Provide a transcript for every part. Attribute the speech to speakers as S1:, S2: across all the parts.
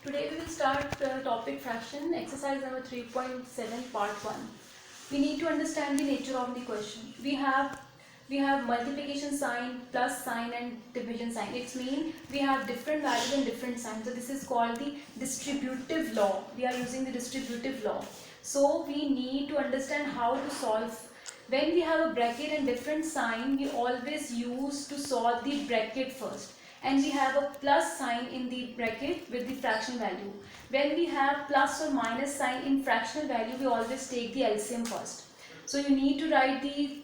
S1: Today we will start topic fraction, exercise number 3.7 part 1. We need to understand the nature of the question. We have multiplication sign, plus sign and division sign. It means we have different values and different signs. So this is called the distributive law. We are using the distributive law. So we need to understand how to solve. When we have a bracket and different sign, we always use to solve the bracket first, and we have a plus sign in the bracket with the fraction value. When we have plus or minus sign in fractional value, we always take the LCM first. So you need to write the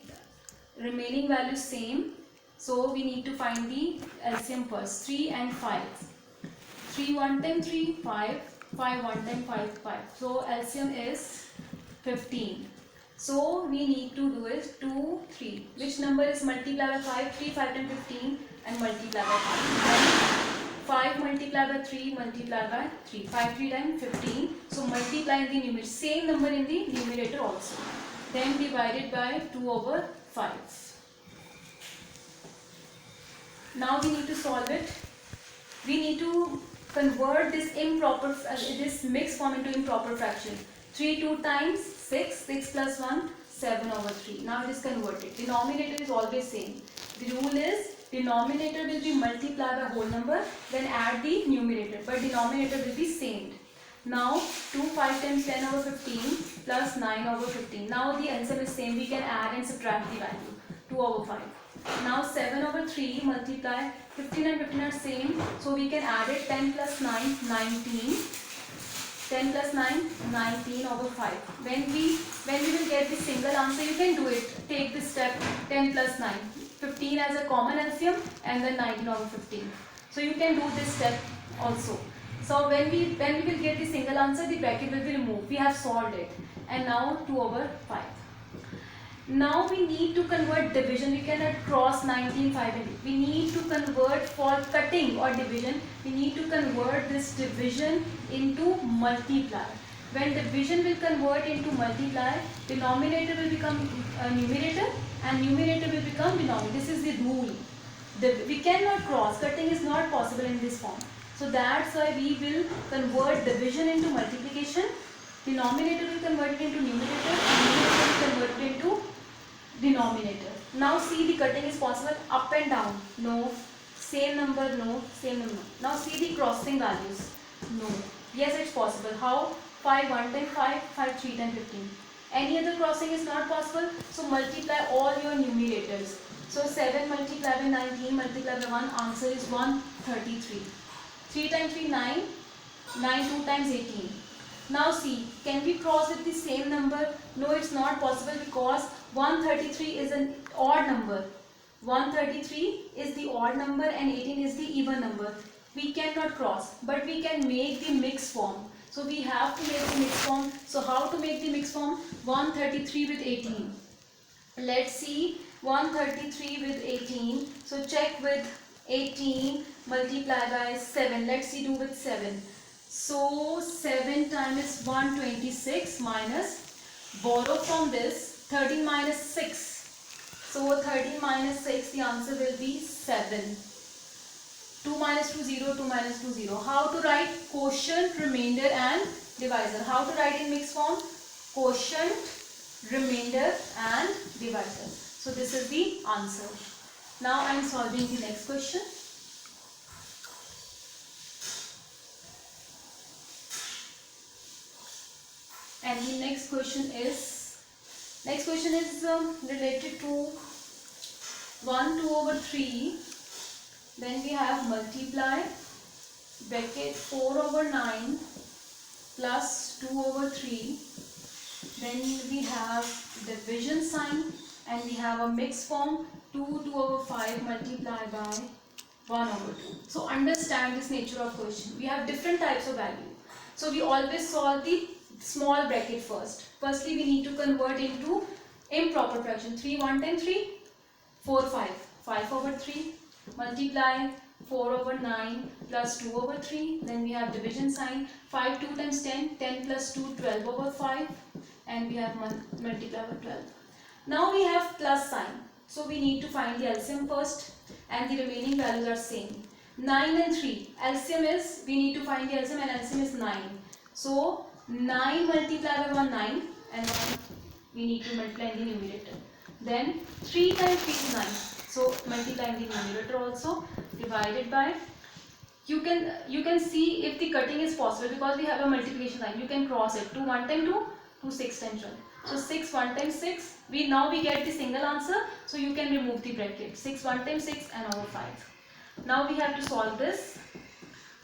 S1: remaining values same. So we need to find the LCM first. 3 and 5. 3 1 time 3, 5. 5 1 time 5, 5. So LCM is 15. So we need to do is 2, 3. Which number is multiplied by 5? 3, 5 times 15 and multiply by 5. 5 multiplied by 3 multiplied by 3. 5 3 times 15. So multiply in the numerator. Same number in the numerator also. Then divided by 2 over 5. Now we need to solve it. We need to convert this this mixed form into improper fraction. 3 2 times 6, 6 plus 1, 7 over 3. Now it is converted. Denominator is always same. The rule is denominator will be multiplied by whole number, then add the numerator, but denominator will be same. Now 2 5 times 10 over 15 plus 9 over 15. Now the answer is same. We can add and subtract the value. 2 over 5. Now 7 over 3 multiply 15 and 15 are same, so we can add it. 10 plus 9, 19. 10 plus 9, 19 over 5. When we will get the single answer, you can do it. Take this step, 10 plus 9. 15 as a common LCM and then 19 over 15. So you can do this step also. So when we will get the single answer, the bracket will be removed. We have solved it. And now 2 over 5. Now we need to convert division. We cannot cross 19, 5 and 8. We need to convert for cutting or division. We need to convert this division into multiply. When division will convert into multiply, denominator will become numerator and numerator will become denominator. This is the rule. We cannot cross. Cutting is not possible in this form. So that's why we will convert division into multiplication. Denominator will convert it into numerator and numerator will convert it into denominator. Now see, the cutting is possible. Up and down, no. Same number, no. Same number. Now see the crossing values, no. Yes, it's possible. How? 5 1 times 5, 5 3 times 15. Any other crossing is not possible. So multiply all your numerators. So 7 multiplied by 19 multiplied by 1, answer is 133. 3 times 3, 9. 9 2 times 18. Now see, can we cross with the same number? No, it's not possible because 133 is an odd number. 133 is the odd number and 18 is the even number. We cannot cross, but we can make the mixed form. So we have to make the mixed form. So how to make the mixed form? 133 with 18. Let's see, 133 with 18. So check with 18 multiply by 7. Let's see, do with 7. So 7 times 126 minus, borrow from this, 13 minus 6. So 13 minus 6, the answer will be 7. 2 minus 2, 0, 2 minus 2, 0. How to write quotient, remainder and divisor? How to write in mixed form? Quotient, remainder and divisor. So this is the answer. Now I am solving the next question. And the next question is related to 1 2 over 3. Then we have multiply bracket 4 over 9 plus 2 over 3. Then we have division sign and we have a mixed form 2 over 5 multiplied by 1 over 2. So understand this nature of question. We have different types of value. So we always solve the small bracket first. Firstly, we need to convert into improper fraction. 3 1 times 3, 4 5. 5 over 3 multiply 4 over 9 plus 2 over 3. Then we have division sign. 5 2 times 10, 10 plus 2, 12 over 5. And we have multiply by 12. Now we have plus sign. So we need to find the LCM first and the remaining values are same. 9 and 3. LCM is, we need to find the LCM, and LCM is 9. So 9 multiplied by 1, 9, and 1 we need to multiply in the numerator. Then 3 times 3 is 9. So multiply in the numerator also, divided by, you can see if the cutting is possible, because we have a multiplication sign. You can cross it. 2 1 times 2, 2 6 times 1. So 6 1 times 6. We get the single answer. So you can remove the bracket. 6 1 times 6 and over 5. Now we have to solve this.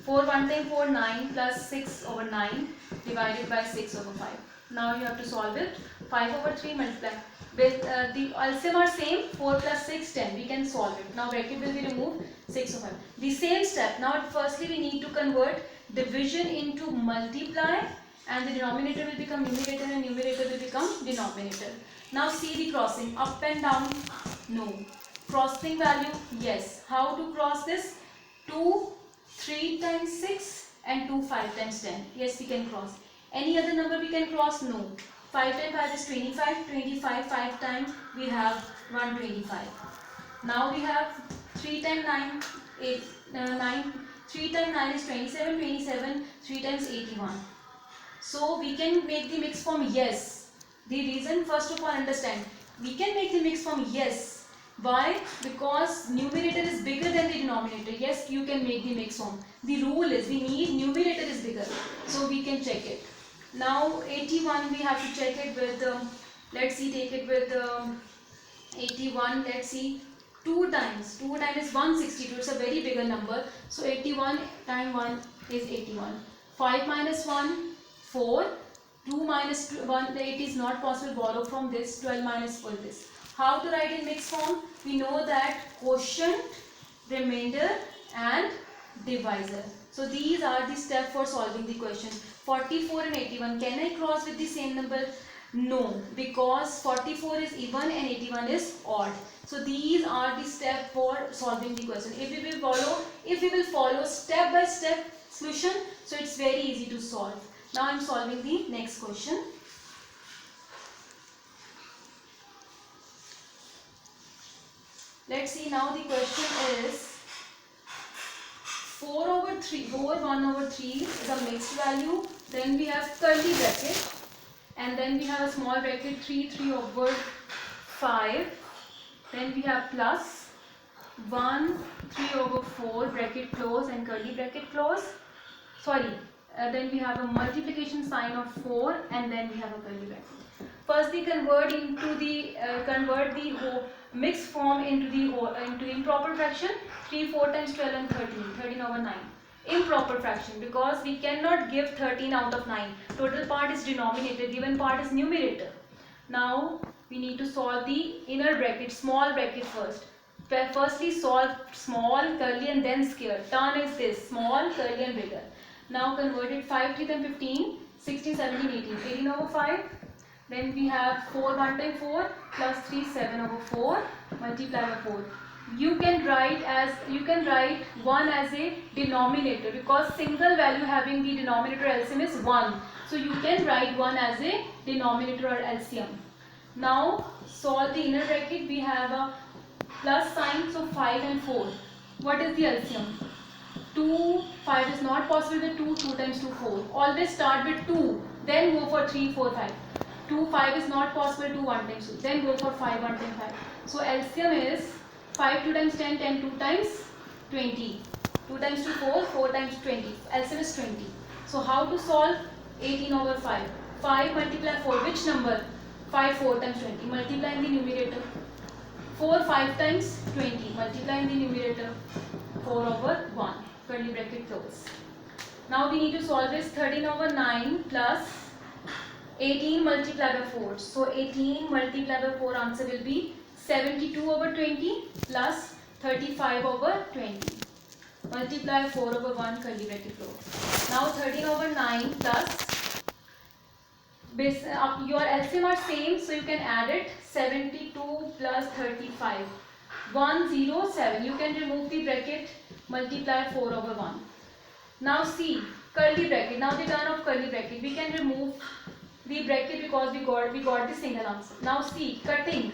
S1: 4 1 times 4, 9 plus 6 over 9 divided by 6 over 5. Now you have to solve it. 5 over 3 multiply. With the LCM are same, 4 plus 6, 10. We can solve it. Now bracket will be removed, 6 over 5. The same step. Now firstly we need to convert division into multiply, and the denominator will become numerator and numerator will become denominator. Now see the crossing. Up and down, no. Crossing value, yes. How to cross this? 2 3 times 6 and 2 5 times 10. Yes, we can cross. Any other number we can cross? No. 5 times 5 is 25. 25, 5 times we have 125. Now we have 3 times 9, 8, 9. 3 times 9 is 27. 27, 3 times 81. So we can make the mixed form, yes. The reason, first of all, understand. We can make the mixed form, yes. Why? Because numerator is bigger than the denominator. Yes, you can make the mixed form. The rule is we need numerator is bigger. So we can check it. Now 81 we have to check it with, let's see, take it with 81. Let's see, 2 times. 2 times is 162. It's a very bigger number. So 81 times 1 is 81. 5 minus 1, 4. 2 minus 2, 1, it is not possible. Borrow from this. 12 minus 4 this. How to write in mixed form? We know that quotient, remainder and divisor. So these are the steps for solving the question. 44 and 81. Can I cross with the same number? No, because 44 is even and 81 is odd. So these are the steps for solving the question. If we will follow step by step solution, so it's very easy to solve. Now I am solving the next question. Let's see, now the question is 4 over 3, 1 over 3 is a mixed value. Then we have curly bracket, and then we have a small bracket, 3 over 5. Then we have plus 1 3 over 4 bracket close and curly bracket close. Then we have a multiplication sign of 4, and then we have a curly bracket. First, we convert the whole mixed form into improper fraction. 3 4 times 12 and 13 over 9. Improper fraction, because we cannot give 13 out of 9. Total part is denominator, given part is numerator. Now we need to solve the inner bracket, small bracket first. Firstly solve small, curly and then square. Turn is this, small, curly and bigger. Now convert it. 5 3 then 15, 16 17 18. 18 over 5. Then we have 4 1 times 4 plus 3 7 over 4 multiply by 4. You can write 1 as a denominator, because single value having the denominator LCM is 1. So you can write 1 as a denominator or LCM. Now solve the inner bracket. We have a plus sign, so 5 and 4. What is the LCM? 2, 5 is not possible with 2. 2 times 2, 4. Always start with 2, then go for 3, 4, 5. 2, 5 is not possible. 2, 1 times 2. Then go for 5, 1 times 5. So LCM is 5 2 times 10, 10 2 times 20. 2 times 2, 4, 4 times 20. LCM is 20. So how to solve? 18 over 5. 5 multiply 4. Which number? 5 4 times 20. Multiply in the numerator. 4 5 times 20. Multiply in the numerator. 4 over 1. Curly bracket close. Now we need to solve this. 13 over 9 plus 18 multiplied by 4. So 18 multiplied by 4, answer will be 72 over 20 plus 35 over 20. Multiply 4 over 1, curly bracket close. Now 13 over 9 plus, your LCM are same, so you can add it. 72 plus 35. 107. You can remove the bracket, multiply 4 over 1. Now see, curly bracket. Now the turn of curly bracket. We can remove the bracket because we got the single answer. Now see, cutting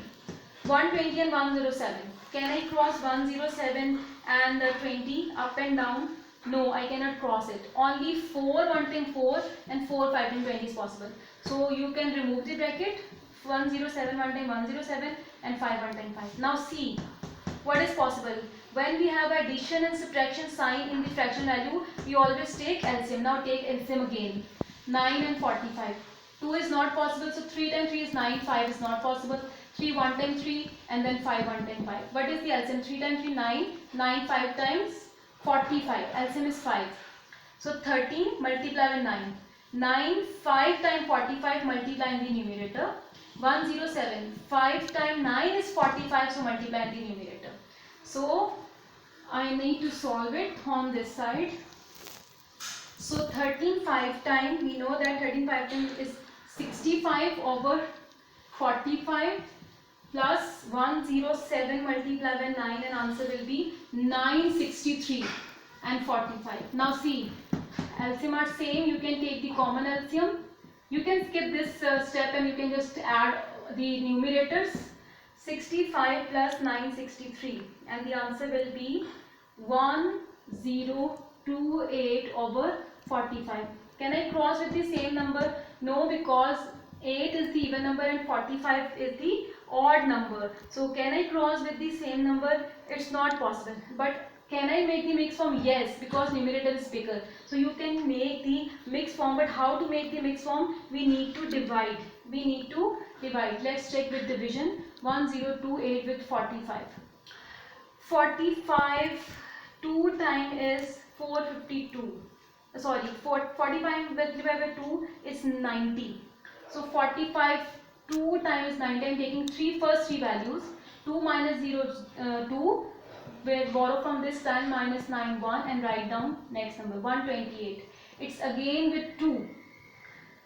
S1: 120 and 107. Can I cross 107 and 20 up and down. No, I cannot cross it. Only 4 1 time 4 and 4 5 time 20 is possible. So you can remove the bracket. 107 1 time 107 and 5 1 time 5. Now see what is possible. When we have addition and subtraction sign in the fraction value, we always take LCM. Now take LCM again. 9 and 45. 2 is not possible, so 3 times 3 is 9, 5 is not possible. 3 1 times 3 and then 5 1 times 5. What is the LCM? 3 times 3 9, 9 5 times 45. LCM is 5. So 13 multiply with 9. 9 5 times 45 multiply in the numerator. 107. 5 times 9 is 45, so multiply in the numerator. So I need to solve it on this side. So 13 5 times, we know that 13 5 times is 65 over 45 plus 107 multiply by 9, and answer will be 963 and 45. Now see, LCM are same, you can take the common LCM. You can skip this step and you can just add the numerators. 65 plus 963, and the answer will be 1028 over 45. Can I cross with the same number? No, because 8 is the even number and 45 is the odd number. So can I cross with the same number? It's not possible. But can I make the mixed form? Yes, because numerator is bigger. So you can make the mixed form, but how to make the mixed form? We need to divide. Let's check with division. 1028 with 45. 45 2 times is 452. Sorry, 45 multiplied by 2 is 90. So 45 2 times 90. I am taking first three values. 2 minus 0 2. We'll borrow from this time minus 9 1 and write down next number 128. It's again with 2,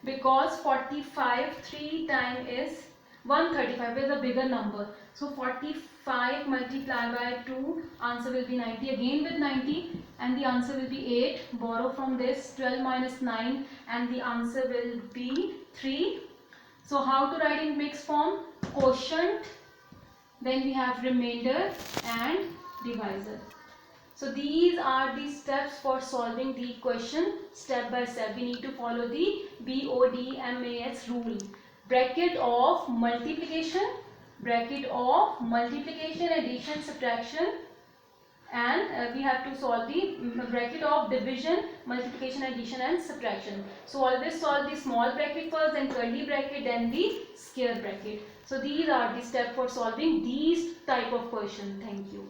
S1: because 45 3 times is 135 is a bigger number. So 45 multiplied by 2, answer will be 90, again with 90, and the answer will be 8. Borrow from this 12 minus 9 and the answer will be 3. So how to write in mixed form? Quotient, then we have remainder and divisor. So these are the steps for solving the question step by step. We need to follow the BODMAS rule. Bracket of multiplication, addition, subtraction, and we have to solve the bracket of division, multiplication, addition and subtraction. So always solve the small bracket first, then curly bracket, then the square bracket. So these are the steps for solving these type of question. Thank you.